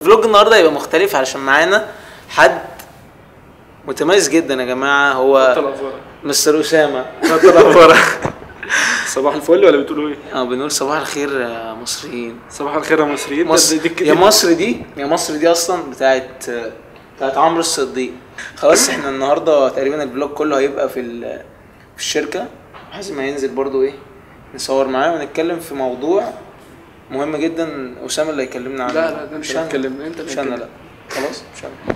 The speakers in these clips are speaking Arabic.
فلوج النهارده هيبقى مختلف علشان معانا حد متميز جدا يا جماعه. هو مستر اسامه. صباح الفل ولا بتقولوا ايه؟ بنقول صباح الخير يا مصريين. صباح الخير يا مصريين. يا مصر دي اصلا بتاعت عمرو الصديق. خلاص احنا النهارده تقريبا الفلوج كله هيبقى في الشركه، بحيث ما ينزل برضو ايه نصور معاه ونتكلم في موضوع مهم جدا. اسامه اللي هيكلمنا عنه. لا ده مش هنتكلم انت. مش انا، لا خلاص مش انا.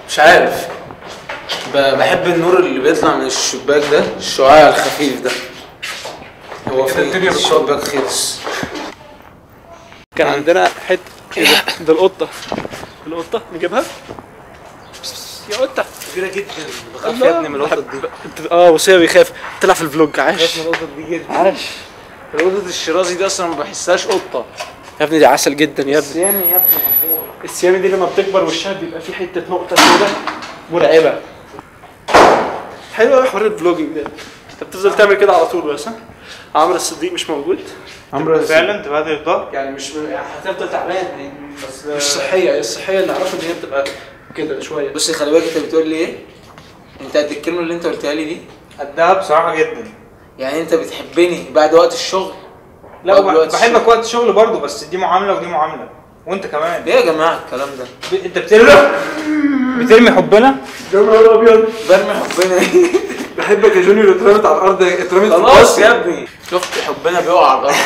مش عارف، بحب النور اللي بيطلع من الشباك ده، الشعاع الخفيف ده. هو في الشباك خلص. كان عندنا حته ده القطه نجيبها يا قطه كبيره جدا. بخاف يا ابني من القطط دي. وصيه بيخاف. طلع في الفلوج. عاش من القطط دي جدا. عاش. القطط الشرازي دي اصلا ما بحسهاش قطه يا ابني، دي عسل جدا يا ابني. السيامي يا ابني. السيامي دي لما بتكبر وشها بيبقى فيه حته نقطه كده مرعبه. حلو قوي حوار الفلوجينج ده. انت بتفضل تعمل كده على طول بس. عمرو الصديق مش موجود. عمرو فعلا تبقى هذه الضغط يعني مش هتفضل تعبان، بس مش صحيه. الصحيه اللي اعرفها ان هي بتبقى كده شويه. بصي خلي بالك، انت بتقول لي ايه؟ انت قد الكلمه اللي انت قلتها لي دي؟ قدها بصراحه جدا. يعني انت بتحبني بعد وقت الشغل؟ لا بحبك وقت الشغل برضه، بس دي معامله ودي معامله، وانت كمان. ليه يا جماعه الكلام ده؟ انت بترمي حبنا؟ يا نهار ابيض. برمي حبنا ايه؟ بحبك يا جونيور. اترمت على الارض، اترمت في خلاص يا ابني. شفت حبنا بيقع على الارض.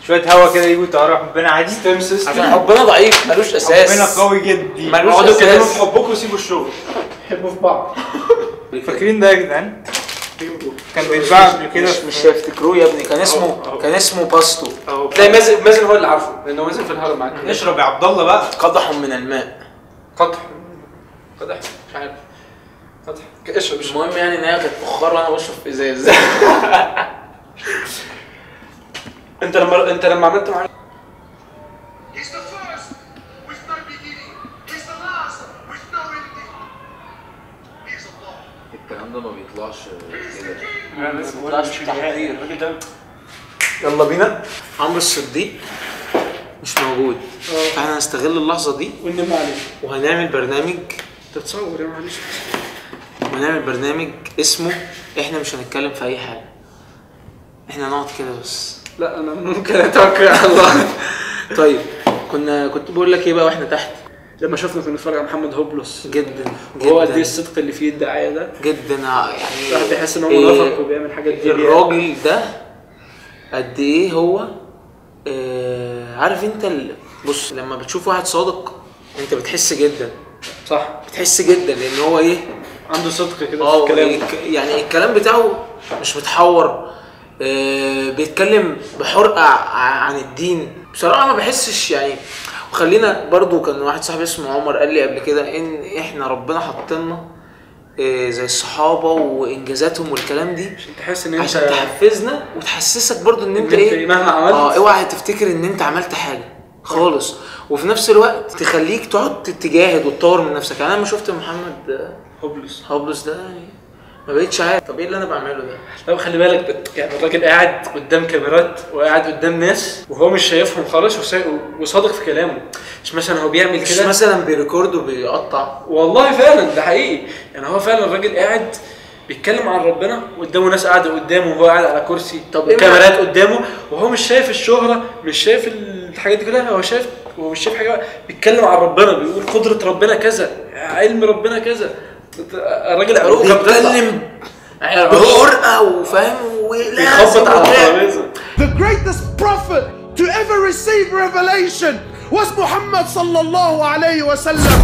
شويه هوا كده يجوا يطيروا حبنا عادي. عشان حبنا ضعيف ملوش اساس. حبنا قوي جدا. اقعدوا كلموا في حبكم وسيبوا الشغل. حبوا في بعض. فاكرين ده يا جدعان؟ كان بيتباع قبل كده. مش هيفتكروه يا ابني. كان اسمه باستو. تلاقي مازن هو اللي عارفه، لانه مازن في الهرم معاك. اشرب يا عبد الله بقى. قدح من الماء. قدح مش عارف. قدح اشرب. المهم يعني ان هي كانت بخار وانا بشرب في ازاز. انت لما عملت معايا الكلام ده ما بيطلعش كده. ما بيطلعش تحقير. يلا بينا. عمرو الصديق مش موجود، فاحنا هنستغل اللحظه دي وننم عليه وهنعمل برنامج. تتصور يا معلش. وهنعمل برنامج اسمه احنا مش هنتكلم في اي حاجه، احنا نقعد كده بس. لا انا ممكن اتوكل على الله. طيب كنت بقول لك ايه بقى واحنا تحت؟ لما كنا بنتفرج على محمد هوبلوس. جدا هو قد ايه الصدق اللي فيه الدعايه ده جدا. يعني الواحد بيحس ان هو منافق وبيعمل حاجات دي. الراجل ده قد ايه هو عارف انت بص، لما بتشوف واحد صادق انت بتحس جدا. صح، بتحس جدا لان هو ايه، عنده صدق كده في الكلام. يعني الكلام بتاعه مش متحور. بيتكلم بحرقه عن الدين. بصراحه ما بحسش يعني. وخلينا برضو، كان واحد صاحبي اسمه عمر قال لي قبل كده ان احنا ربنا حطلنا زي الصحابه وانجازاتهم والكلام دي عشان تحس ان انت، عشان تحفزنا وتحسسك برضو ان انت ايه مهما عملت. اوعى تفتكر ان انت عملت حاجه خالص. وفي نفس الوقت تخليك تقعد تجاهد وتطور من نفسك. يعني انا لما شفت محمد هوبلوس ده يعني ما بقتش عارف طب ايه اللي انا بعمله ده. طب خلي بالك، يعني الراجل قاعد قدام كاميرات وقاعد قدام ناس وهو مش شايفهم خالص وصادق في كلامه. مش مثلا هو بيعمل كده، مش مثلا بيريكورد وبيقطع. والله فعلا ده حقيقي. يعني هو فعلا الراجل قاعد بيتكلم عن ربنا قدامه، ناس قاعده قدامه وهو قاعد على كرسي. طب الكاميرات قدامه وهو مش شايف الشهره، مش شايف الحاجات دي كلها. هو مش شايف حاجه. بيتكلم عن ربنا، بيقول قدره ربنا كذا، علم ربنا كذا. الراجل عروق بيتكلم بحرقه وفاهم ويخبط على الترابيزه. The greatest prophet to ever receive revelation was Muhammad sallallahu alayhi wa sallam.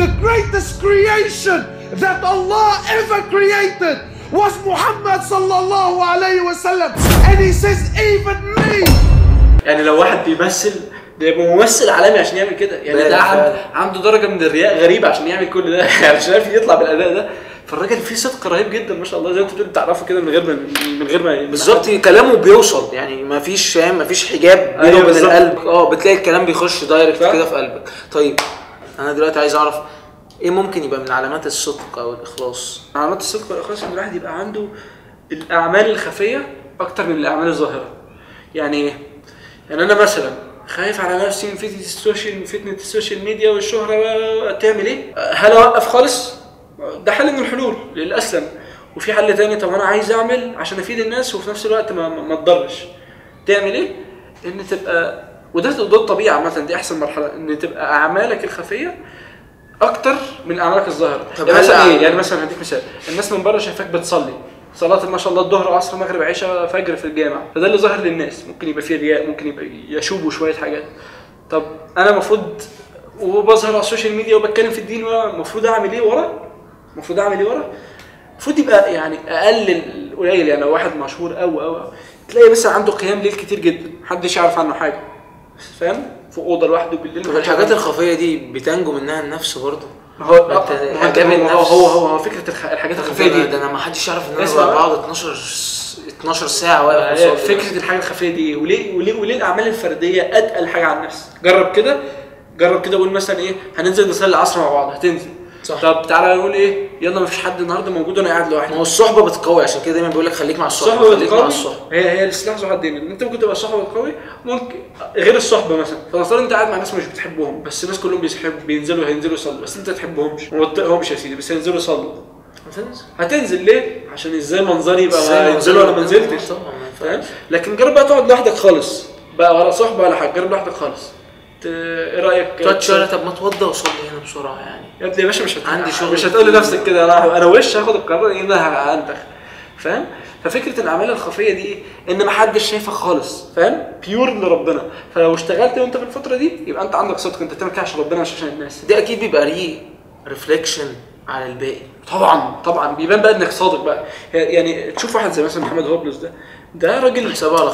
The greatest creation that Allah ever created was Muhammad sallallahu alayhi wa sallam. And he says even me. يعني لو واحد بيمثل ده يبقى ممثل عالمي عشان يعمل كده. يعني ده عنده درجه من الرياء غريبه عشان يعمل كل ده. يعني عشان يعرف يطلع بالاداء ده. فالراجل فيه صدق رهيب جدا ما شاء الله، زي ما انت بتقول تعرفه كده من غير ما بالظبط. كلامه بيوصل، يعني ما فيش حجاب بينه وبين القلب. بتلاقي الكلام بيخش دايركت كده في قلبك. طيب انا دلوقتي عايز اعرف ايه ممكن يبقى من علامات الصدق او الاخلاص؟ علامات الصدق والاخلاص ان الواحد يبقى عنده الاعمال الخفيه اكتر من الاعمال الظاهره. يعني ايه؟ يعني انا مثلا خايف على نفسي من فتنه السوشيال ميديا والشهره، تعمل ايه؟ هل اوقف خالص؟ ده حل من الحلول للاسلم. وفي حل تاني، طب انا عايز اعمل عشان افيد الناس وفي نفس الوقت ما تضرش. تعمل ايه؟ ان تبقى، وده الطبيعه عامه، دي احسن مرحله، ان تبقى اعمالك الخفيه اكتر من اعمالك الظاهره. يعني مثلا ايه؟ يعني مثلا هديك مثال، الناس من بره شايفاك بتصلي صلاه ما شاء الله الظهر عصر مغرب عشاء فجر في الجامع، فده اللي ظاهر للناس. ممكن يبقى فيه رياء، ممكن يبقى يشوبوا شويه حاجات. طب انا المفروض وبظهر على السوشيال ميديا وبتكلم في الدين، المفروض اعمل ايه ورا؟ المفروض يبقى يعني اقل قليل. يعني لو واحد مشهور او تلاقي بس عنده قيام ليل كتير جدا محدش يعرف عنه حاجه، فاهم؟ في اوضه لوحده بالليل. طب الحاجات الخفيه دي بتنجو منها النفس برضه؟ هو فكره الحاجات الخفيه دي، ده انا ما حدش يعرف ان انا بقعد 12 ساعه واقف. فكره الحاجات الخفيه دي وليه الاعمال الفرديه اتقل حاجه على النفس. جرب كده قول مثلا ايه، هننزل نصلي العصر مع بعض، هتنزل صح. طب تعالى نقول ايه، يلا مفيش حد النهارده موجود وانا قاعد لوحدي. ما هو الصحبه بتقوي، عشان كده دايما بيقول لك خليك مع الصحبه. هي السلاح ذو حدين. انت ممكن تبقى الصحبه بتقوي، ممكن غير الصحبه مثلا. فنفترض انت قاعد مع ناس مش بتحبهم، بس الناس كلهم هينزلوا يصلوا، بس انت تحبهمش وما تطيقهمش يا سيدي، بس هينزلوا يصلوا. هتنزل ليه؟ عشان ازاي منظري يبقى ينزلوا ولا ما نزلتش. فاهم؟ لكن جرب بقى تقعد لوحدك خالص بقى، ولا صحبه ولا حاجه، جرب لوحدك خالص. ايه رايك؟ تقعد شويه، طب ما اتوضى وصلي هنا بسرعه يعني. يا ابني يا باشا مش عندي شغل، مش هتقول لنفسك كده انا وش هاخد القرار ان انا هنتخ، فاهم؟ ففكره الاعمال الخفيه دي ايه؟ ان ما حدش شايفك خالص، فاهم؟ بيور لربنا. فلو اشتغلت وانت في الفتره دي يبقى انت عندك صدق، انت بتعمل كده عشان ربنا مش عشان الناس. دي اكيد بيبقى ريفليكشن على الباقي. طبعا بيبان بقى انك صادق بقى. يعني تشوف واحد زي مثلا محمد هوبلوس، ده راجل حسابه على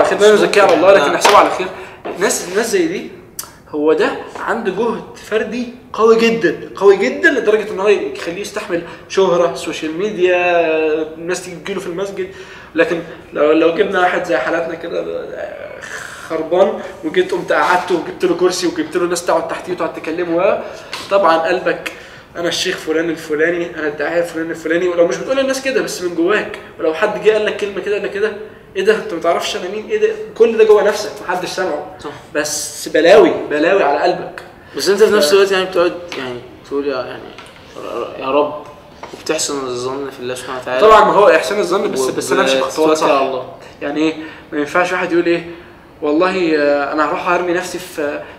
خير، لا نزكيه على الله، لكن حسابه على خير. ناس زي دي، هو ده عنده جهد فردي قوي جدا لدرجه ان هو يخليه يستحمل شهره، سوشيال ميديا، الناس تيجي تجيله في المسجد. لكن لو جبنا واحد زي حالاتنا كده خربان، وجيت قمت قعدته وجبت له كرسي وجبت له ناس تقعد تحتيه وتقعد تكلمه، طبعا قلبك انا الشيخ فلان الفلاني، انا الداعيه فلان الفلاني، ولو مش بتقول للناس كده بس من جواك، ولو حد جه قال لك كلمه كده ولا كده، ايه ده انت ما تعرفش انا مين، ايه ده، كل ده جوه نفسك محدش سامعه، بس بلاوي على قلبك. بس انت في نفس الوقت يعني بتقعد يعني تقول يا رب، وبتحسن الظن في الله سبحانه وتعالى. طبعا ما هو احسان الظن، بس انا امشي خطوات صح. الله. يعني ايه، ما ينفعش واحد يقول ايه والله انا هروح ارمي نفسي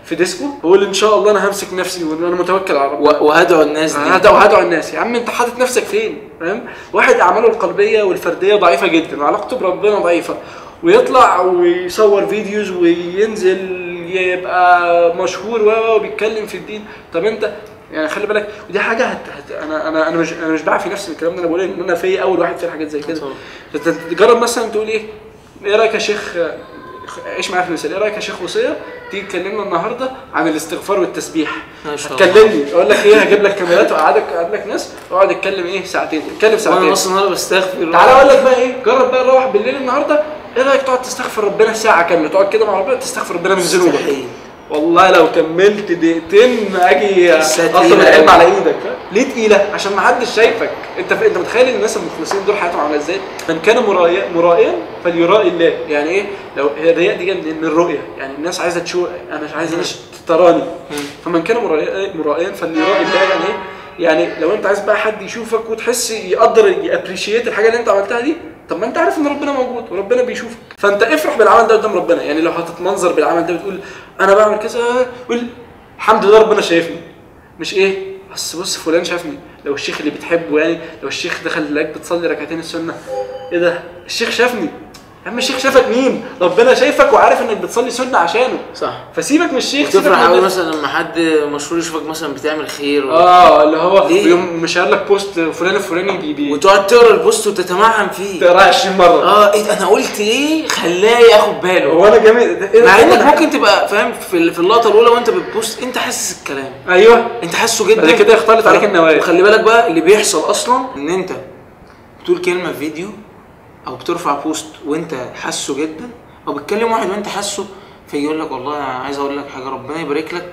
في ديسكو، بقول ان شاء الله انا همسك نفسي وانا متوكل على ربنا وهدعو الناس دي، وهدعو الناس. يا عم انت حاطط نفسك فين؟ فاهم؟ واحد اعماله القلبيه والفرديه ضعيفه جدا وعلاقته بربنا ضعيفه، ويطلع ويصور فيديوز وينزل يبقى مشهور وبيتكلم في الدين. طب انت يعني خلي بالك، ودي حاجه انا مش بعرف في نفسي الكلام ده، انا بقول ان انا في اول واحد في حاجات زي كده. تجرب مثلا تقول ايه رايك يا شيخ، عيش معايا في المثال، ايه رايك يا شيخ وصيه تيجي تكلمنا النهارده عن الاستغفار والتسبيح؟ هتكلمني اقول لك ايه، هجيب لك كاميرات واقعد لك ناس واقعد اتكلم ايه ساعتين، اتكلم ساعتين وانا اصلا انا بستغفر. تعالى اقول لك بقى ايه، جرب بقى نروح بالليل النهارده، ايه رايك تقعد تستغفر ربنا ساعه كامله، تقعد كده مع ربنا تستغفر ربنا من ذنوبك. والله لو كملت دقيقتين اجي اطلب العلم على ايدك. ليه تقيله؟ عشان ما حدش شايفك. انت متخيل ان الناس المخلصين دول حياتهم عامله ازاي؟ من كان مرائيا فليرائي الله. يعني ايه؟ لو الرياء دي جايه من الرؤيه، يعني الناس عايزه تشوف، انا مش عايز الناس تراني. فمن كان مرائيا فليرائي الله. يعني ايه؟ يعني لو انت عايز بقى حد يشوفك وتحس يقدر يابريشيت الحاجه اللي انت عملتها دي، طب ما انت عارف ان ربنا موجود وربنا بيشوفك، فانت افرح بالعمل ده قدام ربنا. يعني لو هتتمنظر بالعمل ده بتقول انا بعمل كذا، قول الحمد لله ربنا شايفني، مش ايه بص فلان شافني. لو الشيخ اللي بتحبه، يعني لو الشيخ دخل لك بتصلي ركعتين السنه، ايه ده الشيخ شافني. يا عم الشيخ شافك مين؟ ربنا شايفك وعارف انك بتصلي سنه عشانه. صح. فسيبك من الشيخ. تفرح قوي مثلا لما حد مشهور يشوفك مثلا بتعمل خير اللي هو مش قال لك بوست فلان الفلاني وتقعد تقرا البوست وتتمعن فيه، تقراه 20 مره. ايه انا قلت ايه خلاه ياخد باله. هو انا جميل مع انك ممكن تبقى فاهم في اللقطه الاولى وانت بتبوست انت حاسس الكلام. ايوه انت حاسه جدا، بعد كده يختلط عليك النوايا. وخلي بالك بقى اللي بيحصل اصلا ان انت بتقول كلمه في فيديو او بترفع بوست وانت حاسه جدا، او بتكلم واحد وانت حاسه، فيجي يقول لك والله انا عايز اقول لك حاجه، ربنا يبارك لك،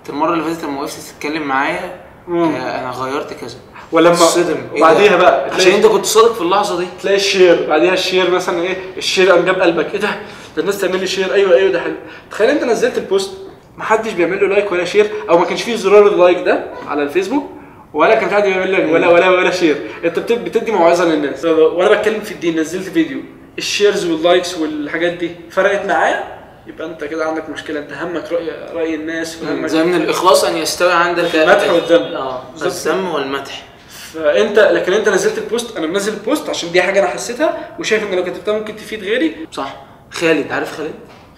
المره اللي فاتت لما وقفت تتكلم معايا انا غيرت كذا، ولما صدم بعديها بقى عشان انت كنت صادق في اللحظه دي. تلاقي الشير بعديها، الشير مثلا ايه، الشير قام جاب قلبك، ايه ده ده الناس تعمل لي شير، ايوه ده حلو. تخيل انت نزلت البوست محدش بيعمل له لايك ولا شير، او ما كانش فيه زرار اللايك ده على الفيسبوك، ولا كان في حد بيعمل لك ولا شير، انت بتدي موعظه للناس. وانا بتكلم في الدين نزلت فيديو، الشيرز واللايكس والحاجات دي فرقت معايا، يبقى انت كده عندك مشكله. انت همك راي الناس، وهمك زي من الاخلاص ان يستوي عندك المدح والذم. الذم والمدح. فانت لكن انت نزلت البوست، انا منزل البوست عشان دي حاجه انا حسيتها وشايف ان لو كتبتها ممكن تفيد غيري. صح. خالد، عارف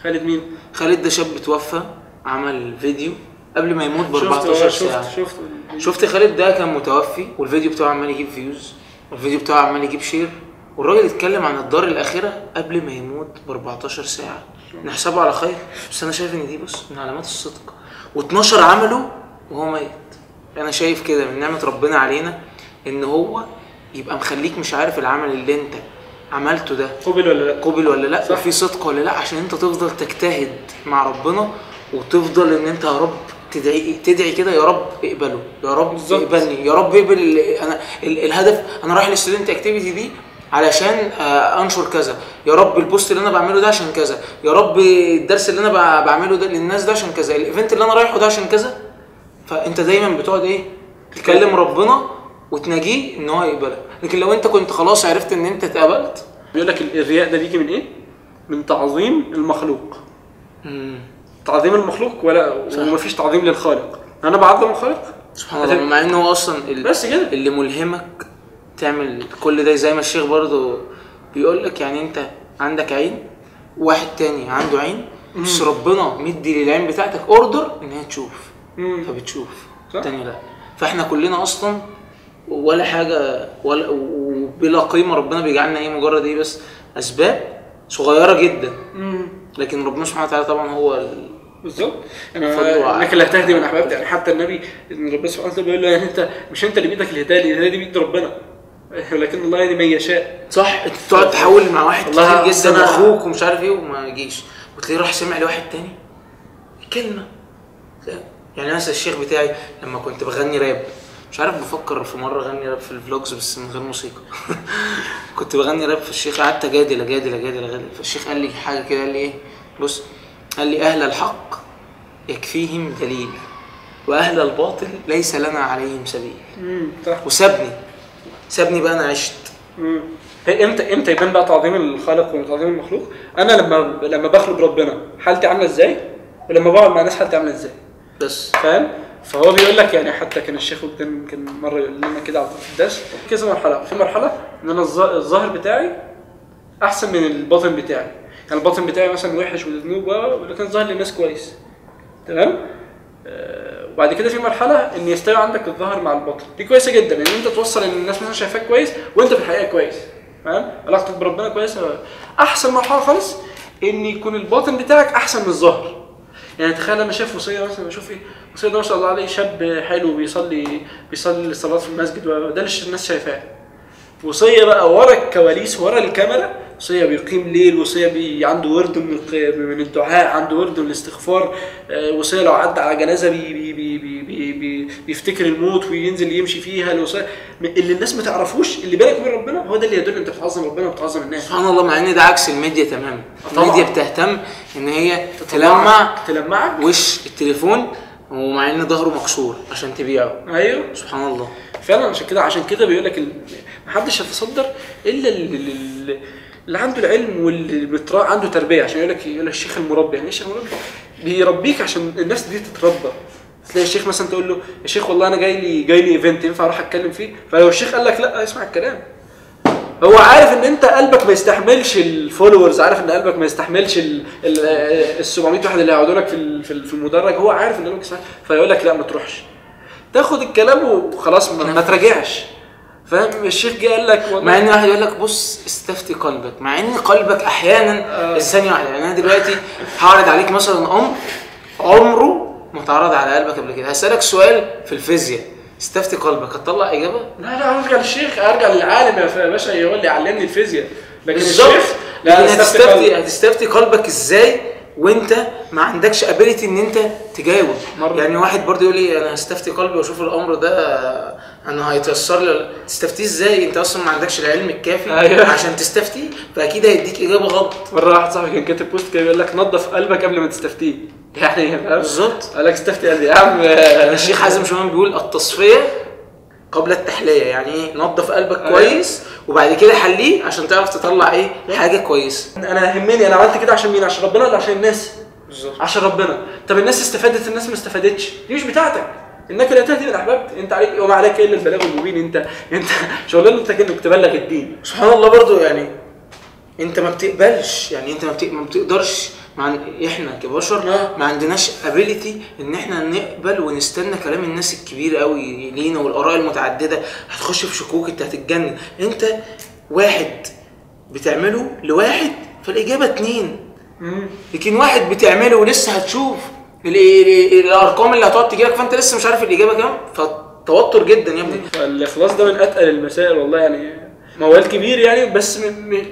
خالد مين؟ خالد ده شاب توفى، عمل فيديو قبل ما يموت ب 14 ساعه. شفت خالد ده كان متوفي والفيديو بتاعه عمال يجيب فيوز، والفيديو بتاعه عمال يجيب شير، والراجل اتكلم عن الدار الاخره قبل ما يموت ب 14 ساعه. نحسبه على خير، بس انا شايف ان دي بص من علامات الصدق. و12 عمله وهو ميت. انا شايف كده من نعمه ربنا علينا ان هو يبقى مخليك مش عارف العمل اللي انت عملته ده قبل ولا لا، وفي صدق ولا لا، عشان انت تفضل تجتهد مع ربنا، وتفضل ان انت يا رب تدعي كده، يا رب اقبله، يا رب اقبلني، يا رب اقبل. انا الهدف انا رايح للستودنت اكتيفيتي دي علشان انشر كذا، يا رب البوست اللي انا بعمله ده عشان كذا، يا رب الدرس اللي انا بعمله ده للناس ده عشان كذا، الايفنت اللي انا رايحه ده عشان كذا. فانت دايما بتقعد ايه، تكلم ربنا وتناجيه ان هو يقبلك. لكن لو انت كنت خلاص عرفت ان انت اتقبلت، بيقول لك الرياء ده بيجي من ايه؟ من تعظيم المخلوق. تعظيم المخلوق ومفيش تعظيم للخالق. انا بعظم الخالق سبحان الله، مع انه هو اصلا بس كده اللي ملهمك تعمل كل ده. زي ما الشيخ برضو بيقول لك، يعني انت عندك عين، واحد تاني عنده عين، بس ربنا مدي للعين بتاعتك اوردر ان هي تشوف، فبتشوف التاني لا. فاحنا كلنا اصلا ولا حاجه ولا وبلا قيمه. ربنا بيجعلنا ايه، مجرد ايه بس اسباب صغيره جدا، لكن ربنا سبحانه وتعالى طبعا هو بالظبط. انك اللي هتهدي من احبابك. يعني حتى النبي ان ربنا سبحانه وتعالى بيقول له يعني انت مش انت اللي بايدك الهدايه دي بيد ربنا، ولكن الله يهدي من يشاء. صح. انت تقعد تحاول مع واحد كتير جدا اخوك ومش عارف ايه وما يجيش، وتلاقيه راح سمع لواحد تاني كلمه. يعني مثلا الشيخ بتاعي لما كنت بغني راب، مش عارف بفكر في مره اغني راب في الفلوجز بس من غير موسيقى. كنت بغني راب، في الشيخ قعدت اجادل. فالشيخ قال لي حاجه كده، قال لي ايه، بص، قال لي اهل الحق يكفيهم دليل، واهل الباطل ليس لنا عليهم سبيل. وسابني بقى، انا عشت. امتى يبان بقى تعظيم الخالق وتعظيم المخلوق؟ انا لما بخلق ربنا حالتي عامله ازاي، ولما بقعد مع ناس حالتي عامله ازاي، بس فاهم؟ فهو بيقول لك يعني، حتى كان الشيخ كان مره يقول لنا كده على الدرس كذا مرحله. في مرحله ان انا الظاهر بتاعي احسن من الباطن بتاعي، يعني الباطن بتاعي مثلا وحش وذنوب، ولكن الظاهر للناس كويس، تمام؟ وبعد كده في مرحله ان يستوي عندك الظاهر مع الباطن. دي كويسه جدا، ان انت توصل ان الناس مثلا شايفاك كويس وانت في الحقيقه كويس، فاهم؟ علاقتك بربنا كويسه. احسن مرحله خالص ان يكون الباطن بتاعك احسن من الظاهر. يعني تخيل انا شايف وصيه مثلا، بشوف ايه وصيه ده ما شاء الله عليه، شاب حلو بيصلي الصلاه في المسجد، وده اللي الناس شايفاه. وصيه بقى ورا الكواليس ورا الكاميرا، وصيه بيقيم ليل، وصيه عنده ورد من الدعاء، عنده ورد من الاستغفار، وصيه لو عدى على جنازه بيفتكر الموت وينزل يمشي فيها. الوصيه اللي الناس ما تعرفوش، اللي بالك من ربنا، هو ده اللي يدل انت بتعظم ربنا وبتعظم الناس. سبحان الله. مع ان ده عكس الميديا تماما. الميديا بتهتم ان هي تلمعك وش التليفون، ومع ان ظهره مكسور عشان تبيعه. ايوه سبحان الله فعلا. عشان كده بيقول لك محدش يتصدر الا اللي عنده العلم واللي عنده تربيه. عشان يقول لك الشيخ المربي. يعني ايش المربي؟ بيربيك عشان الناس دي تتربى. تلاقي الشيخ مثلا تقول له يا شيخ والله انا جاي لي ايفنت ينفع اروح اتكلم فيه، فلو الشيخ قال لك لا اسمع الكلام، هو عارف ان انت قلبك ما يستحملش الفولورز، عارف ان قلبك ما يستحملش ال 700 واحد اللي هيقعدوا لك في المدرج، هو عارف ان قلبك فيقول لك لا ما تروحش، تاخد الكلام وخلاص ما تراجعش، فاهم؟ الشيخ جه قال لك مع ان واحد يقول لك بص استفتي قلبك، مع ان قلبك احيانا الثانيه واحده. يعني انا دلوقتي هعرض عليك مثلا عمره ما اتعرض على قلبك قبل كده، هسالك سؤال في الفيزياء استفتي قلبك، هتطلع اجابه؟ لا ارجع للشيخ، ارجع للعالم يا باشا يقول لي علمني الفيزياء. لكن الشيخ لا هتستفتي قلبك ازاي وانت ما عندكش ابيليتي ان انت تجاوب؟ يعني واحد برضه يقول لي انا هستفتي قلبي واشوف الامر ده انا هيتيسر لي تستفتيه ازاي؟ انت اصلا ما عندكش العلم الكافي أيوة. عشان تستفتيه، فاكيد هيديك اجابه غلط. مره واحد صاحبي كان كاتب بوست كده بيقول لك نظف قلبك قبل ما تستفتيه، يعني فاهم بالظبط. قال لك استفتي قلبي يا عم. الشيخ حازم شومان بيقول التصفيه قبل التحليه، يعني ايه؟ نظف قلبك كويس وبعد كده حليه عشان تعرف تطلع ايه حاجه كويسه. انا يهمني انا عملت كده عشان مين؟ عشان ربنا ولا عشان الناس؟ بالظبط. عشان ربنا. طب الناس استفادت، الناس ما استفادتش، دي مش بتاعتك. انك لا تهدي من احببت، انت عليك وما عليك الا البلاغ المبين. انت شغلانتك انك تبلغ الدين. سبحان الله برضو، يعني انت ما بتقبلش، يعني انت ما بتقدرش احنا كبشر ما عندناش ابيليتي ان احنا نقبل ونستنى كلام الناس الكبير قوي لينا والاراء المتعدده. هتخش في شكوك، انت هتتجنن. انت واحد بتعمله لواحد فالاجابه 2، لكن واحد بتعمله ولسه هتشوف الارقام اللي هتقعد تجيلك، فانت لسه مش عارف الاجابه كام، فتوتر جدا يا ابني. فالاخلاص ده من اتقل المسائل والله، يعني موال كبير يعني،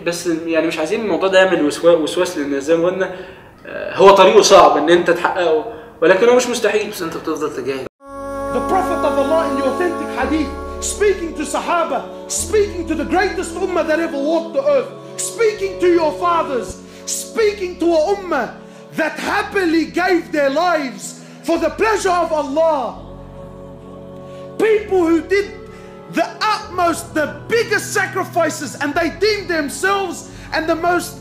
بس يعني مش عايزين الموضوع ده يعمل وسواس للناس. زي ما قلنا هو طريقه صعب ان انت تحققه، ولكن هو مش مستحيل، بس انت بتفضل تجاهد. The Prophet of Allah in the authentic hadith, speaking to Sahaba, speaking to the greatest ummah that ever walked the earth, speaking to your fathers, speaking to a ummah that happily gave their lives for the pleasure of Allah. People who did the utmost, the biggest sacrifices, and they deemed themselves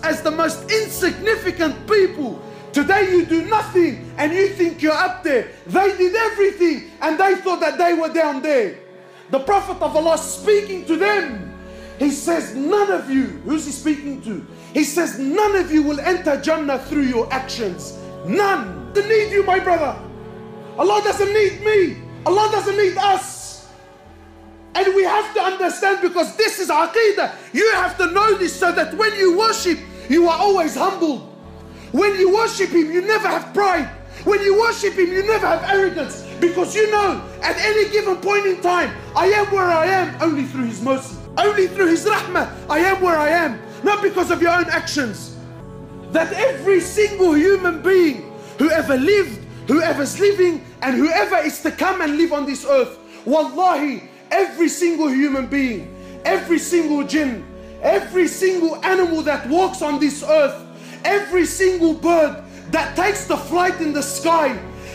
as the most insignificant people. Today you do nothing and you think you're up there. They did everything and they thought that they were down there. The Prophet of Allah speaking to them, he says none of you, who's he speaking to? He says none of you will enter Jannah through your actions. None. Allah doesn't need you, my brother. Allah doesn't need me. Allah doesn't need us. And we have to understand, because this is Aqeedah. You have to know this so that when you worship, you are always humbled. When you worship Him, you never have pride. When you worship Him, you never have arrogance. Because you know, at any given point in time, I am where I am only through His mercy. Only through His rahmah, I am where I am. Not because of your own actions. That every single human being, whoever lived, whoever's living, and whoever is to come and live on this earth, wallahi, every single human being, every single jinn, every single animal that walks on this earth, every single bird that takes the flight in the sky,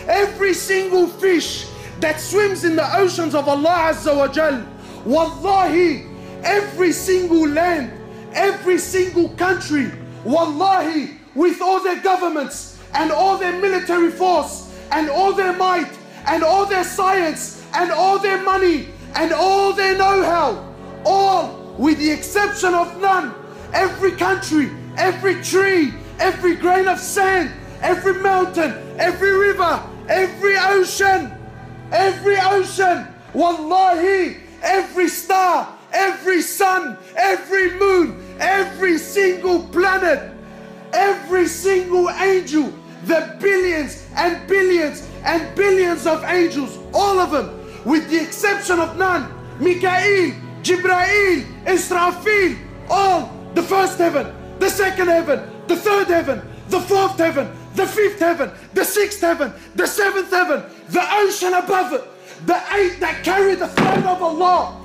every single fish that swims in the oceans of Allah Azza wa Jal, wallahi, every single land, every single country, wallahi, with all their governments and all their military force and all their might and all their science and all their money and all their know-how, all with the exception of none, every country, every tree, every grain of sand, every mountain, every river, every ocean, wallahi, every star, every sun, every moon, every single planet, every single angel, the billions and billions and billions of angels, all of them, with the exception of none, Mikael, Jibrail, Israfil, all, the first heaven, the second heaven, the third heaven, the fourth heaven, the fifth heaven, the sixth heaven, the seventh heaven, the ocean above it, the 8 that carry the throne of Allah,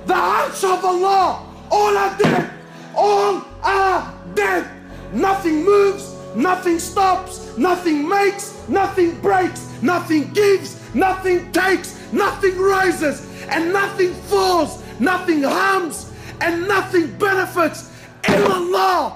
the arsh of Allah, all are dead, all are dead. Nothing moves, nothing stops, nothing makes, nothing breaks, nothing gives, nothing takes, nothing rises, and nothing falls, nothing harms, and nothing benefits. Illallah.